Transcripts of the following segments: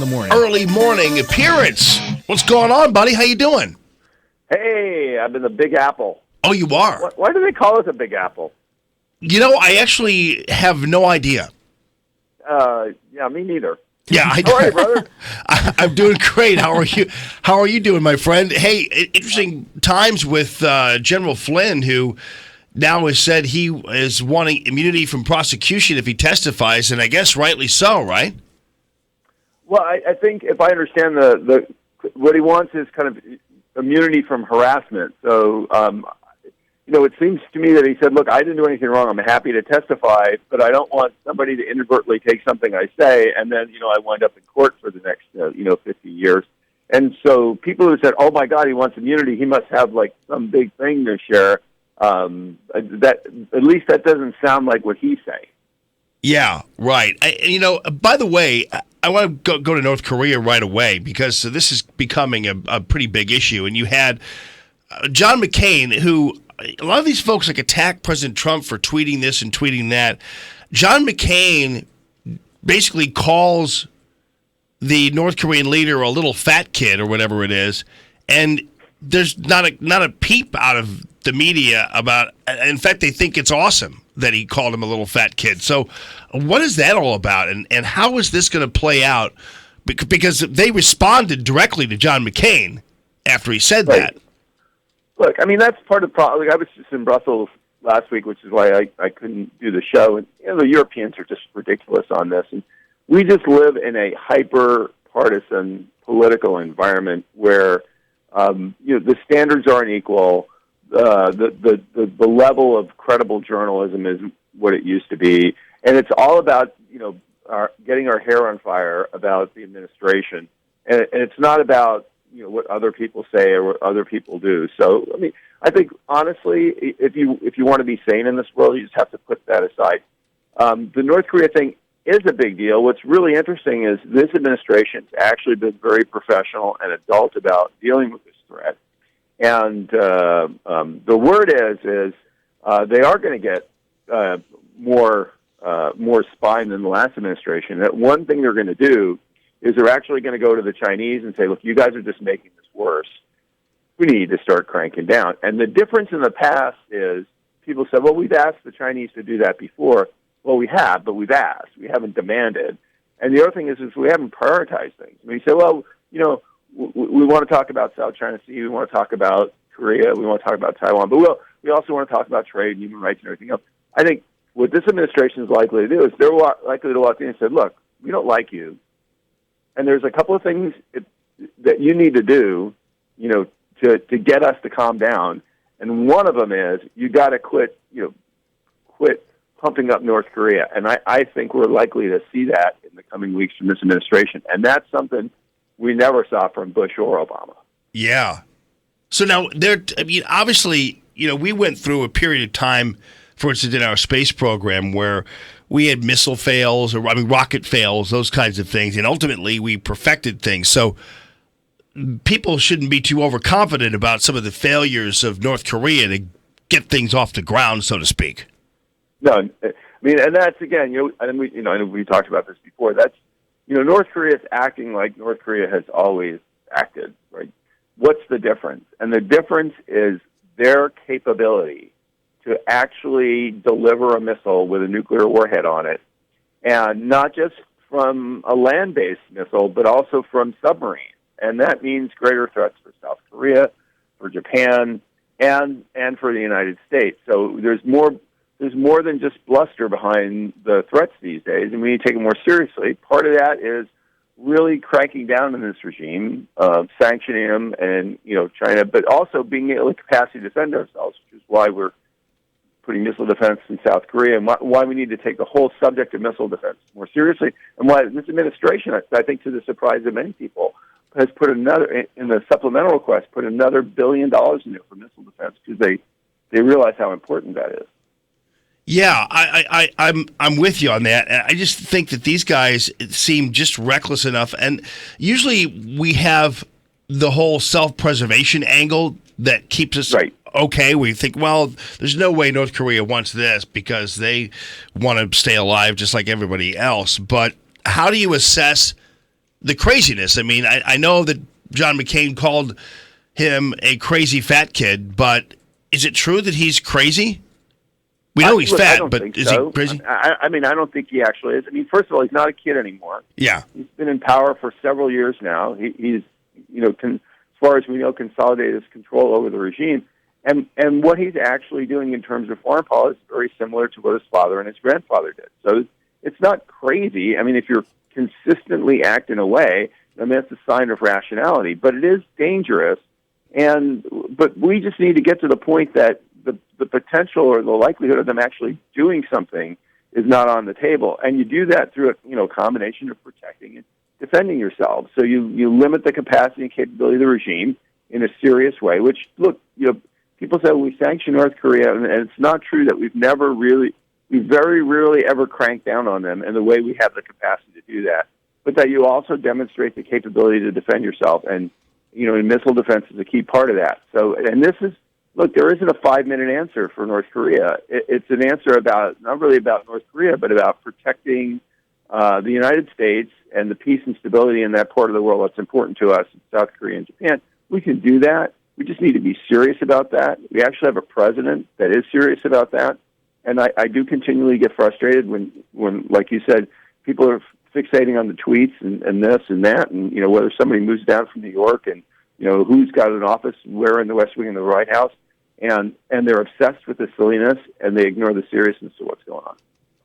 in the morning. Early morning appearance. What's going on, buddy? How you doing? Hey, I'm in the Big Apple. Oh, you are? Why do they call it the Big Apple? You know, I actually have no idea. Yeah, me neither. Yeah, How are you, brother? I'm doing great. How are you? How are you doing, my friend? Hey, interesting times with General Flynn, who now has said he is wanting immunity from prosecution if he testifies, and I guess rightly so, right? Well, I think if I understand the what he wants is kind of immunity from harassment. So, it seems to me that he said, look, I didn't do anything wrong. I'm happy to testify, but I don't want somebody to inadvertently take something I say, and then, I wind up in court for the next, 50 years. And so people who said, oh, my God, he wants immunity, he must have, some big thing to share, that at least that doesn't sound like what he's saying. Yeah, right. By the way, I want to go to North Korea right away because this is becoming a pretty big issue. And you had John McCain, who a lot of these folks attack President Trump for tweeting this and tweeting that. John McCain basically calls the North Korean leader a little fat kid or whatever it is, and there's not a peep out of the media about. In fact, they think it's awesome that he called him a little fat kid. So, what is that all about, and how is this going to play out? Because they responded directly to John McCain after he said that. Look, I mean, that's part of the problem. I was just in Brussels last week, which is why I couldn't do the show. And the Europeans are just ridiculous on this. And we just live in a hyper-partisan political environment where, the standards aren't equal. The level of credible journalism isn't what it used to be. And it's all about, getting our hair on fire about the administration. And it's not about, what other people say or what other people do. So, I think honestly, if you want to be sane in this world, you just have to put that aside. The North Korea thing is a big deal. What's really interesting is this administration's actually been very professional and adult about dealing with this threat. And the word is they are going to get more spine than the last administration. That one thing they're going to do is they're actually going to go to the Chinese and say, look, you guys are just making this worse. We need to start cranking down. And the difference in the past is people said, well, we've asked the Chinese to do that before. Well, we have, but we've asked. We haven't demanded. And the other thing is we haven't prioritized things. You say, well, we want to talk about South China Sea. We want to talk about Korea. We want to talk about Taiwan. But we also want to talk about trade and human rights and everything else. I think what this administration is likely to do is they're likely to walk in and say, look, we don't like you. And there's a couple of things that you need to do, to get us to calm down. And one of them is you got to quit pumping up North Korea. And I think we're likely to see that in the coming weeks from this administration. And that's something we never saw from Bush or Obama. Yeah. So now obviously, we went through a period of time, for instance, in our space program where we had missile fails rocket fails, those kinds of things. And ultimately we perfected things. So people shouldn't be too overconfident about some of the failures of North Korea to get things off the ground, so to speak. No, and that's, again, we talked about this before. That's, North Korea is acting like North Korea has always acted, right? What's the difference? And the difference is their capability to actually deliver a missile with a nuclear warhead on it, and not just from a land-based missile, but also from submarines. And that means greater threats for South Korea, for Japan, and for the United States. So there's more than just bluster behind the threats these days, and we need to take it more seriously. Part of that is really cranking down on this regime, sanctioning them, and China, but also being able to capacity defend ourselves, which is why we're putting missile defense in South Korea, and why we need to take the whole subject of missile defense more seriously, and why this administration, I think to the surprise of many people, has put another, in the supplemental request, put another $1 billion in it for missile defense because they realize how important that is. Yeah, I'm with you on that. I just think that these guys seem just reckless enough. And usually we have the whole self-preservation angle that keeps us okay. We think, well, there's no way North Korea wants this because they want to stay alive just like everybody else. But how do you assess the craziness. I mean, I know that John McCain called him a crazy fat kid, but is it true that he's crazy? We know he's fat, but is he crazy? I mean, I don't think he actually is. I mean, first of all, he's not a kid anymore. Yeah. He's been in power for several years now. He's, as far as we know, consolidated his control over the regime. And what he's actually doing in terms of foreign policy is very similar to what his father and his grandfather did. So it's not crazy. I mean, if you're consistently act in a way, then that's a sign of rationality. But it is dangerous. But we just need to get to the point that the potential or the likelihood of them actually doing something is not on the table. And you do that through a combination of protecting and defending yourself. So you limit the capacity and capability of the regime in a serious way, which, look, people say we sanction North Korea, and it's not true that we very rarely ever crank down on them in the way we have the capacity to do that, but that you also demonstrate the capability to defend yourself. And, missile defense is a key part of that. So, and this is, look, there isn't a 5-minute answer for North Korea. It's an answer not really about North Korea, but about protecting the United States and the peace and stability in that part of the world that's important to us, South Korea and Japan. We can do that. We just need to be serious about that. We actually have a president that is serious about that. And I do continually get frustrated when, like you said, people are fixating on the tweets and this and that, and whether somebody moves down from New York and who's got an office where in the West Wing and the White House, and they're obsessed with the silliness and they ignore the seriousness of what's going on.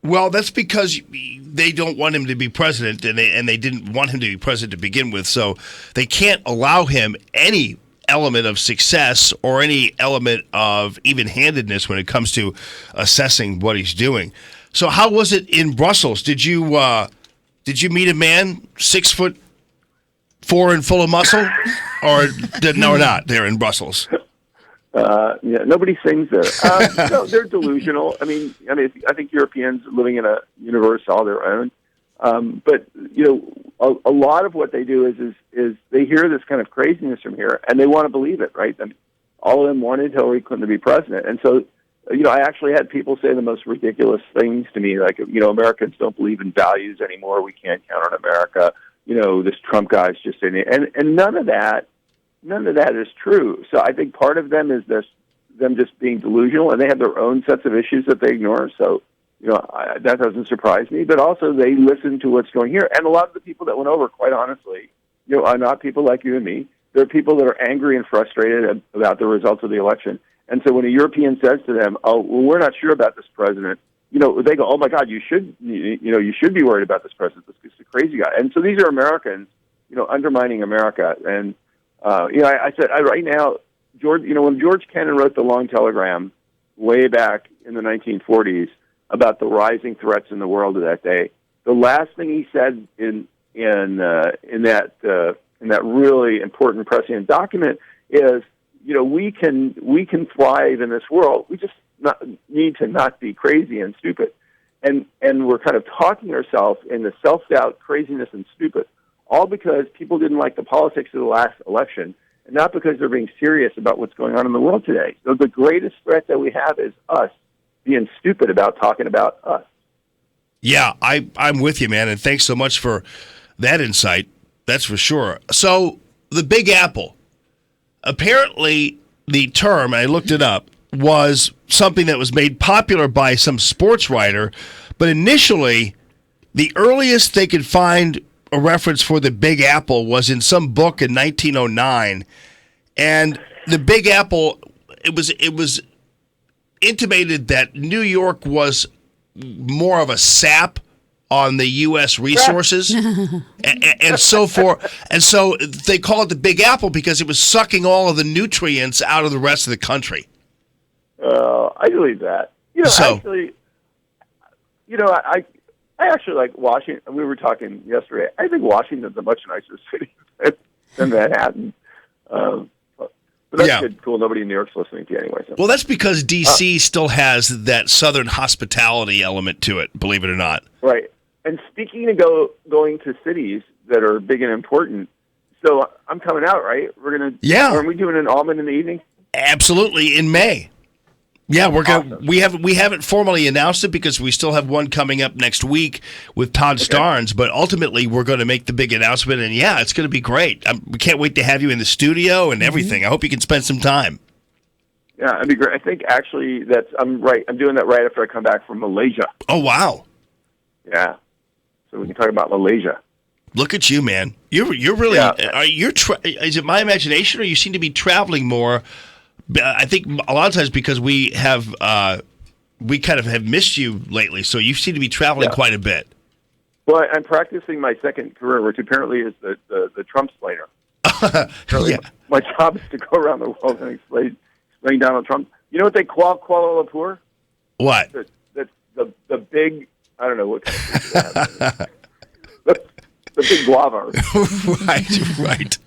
Well, that's because they don't want him to be president, and they didn't want him to be president to begin with, so they can't allow him any element of success or any element of even-handedness when it comes to assessing what he's doing. So how was it in Brussels? Did you meet a man 6'4" and full of muscle, or not there in Brussels? Nobody sings there. No, they're delusional. I mean, I think Europeans living in a universe all their own. But a lot of what they do is they hear this kind of craziness from here, and they want to believe it, right? I mean, all of them wanted Hillary Clinton to be president, and so I actually had people say the most ridiculous things to me, like Americans don't believe in values anymore. We can't count on America. This Trump guy's just in it, and none of that is true. So I think part of them is them just being delusional, and they have their own sets of issues that they ignore. So that doesn't surprise me. But also they listen to what's going here, and a lot of the people that went over, quite honestly, are not people like you and me. They're people that are angry and frustrated about the results of the election. And so when a European says to them, "Oh, well, we're not sure about this president," they go, "Oh my God, you should be worried about this president. This is a crazy guy." And so these are Americans, undermining America. And I said right now, George, when George Kennan wrote the long telegram way back in the 1940s about the rising threats in the world of that day, the last thing he said in that really important prescient document is, we can thrive in this world. We just need to not be crazy and stupid. And we're kind of talking ourselves into self-doubt, craziness, and stupid, all because people didn't like the politics of the last election, and not because they're being serious about what's going on in the world today. So the greatest threat that we have is us being stupid about talking about us. Yeah, I'm with you, man, and thanks so much for that insight. That's for sure. So the Big Apple, apparently the term, I looked it up, was something that was made popular by some sports writer, but initially the earliest they could find a reference for the Big Apple was in some book in 1909, and the Big Apple, it was intimated that New York was more of a sap on the U.S. resources, and so forth. And so they call it the Big Apple because it was sucking all of the nutrients out of the rest of the country. I believe that. I actually like Washington. We were talking yesterday. I think Washington's a much nicer city than Manhattan. But that's good, cool. Nobody in New York's listening to you anyway. So. Well, that's because D.C. still has that Southern hospitality element to it, believe it or not. Right. And speaking of going to cities that are big and important, so I'm coming out, right? We're gonna. Yeah. Are we doing an almond in the evening? Absolutely, in May. Yeah, we're gonna. Awesome. We haven't formally announced it because we still have one coming up next week with Todd Starnes. But ultimately, we're going to make the big announcement, and yeah, it's going to be great. We can't wait to have you in the studio and everything. I hope you can spend some time. Yeah, it'd be great. I think actually I'm right. I'm doing that right after I come back from Malaysia. Oh wow! Yeah, so we can talk about Malaysia. Look at you, man. You're really. Yeah. Is it my imagination, or you seem to be traveling more? I think a lot of times because we kind of have missed you lately, so you seem to be traveling quite a bit. Well, I'm practicing my second career, which apparently is the Trump slainer. Yeah. My job is to go around the world and explain Donald Trump. You know what they call Kuala Lumpur? What? The big, I don't know what kind of food they have. The big guava. Right.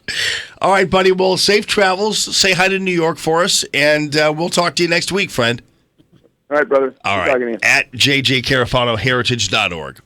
All right, buddy. Well, safe travels. Say hi to New York for us, and we'll talk to you next week, friend. All right, brother. All right. At JJ Carafano, heritage.org.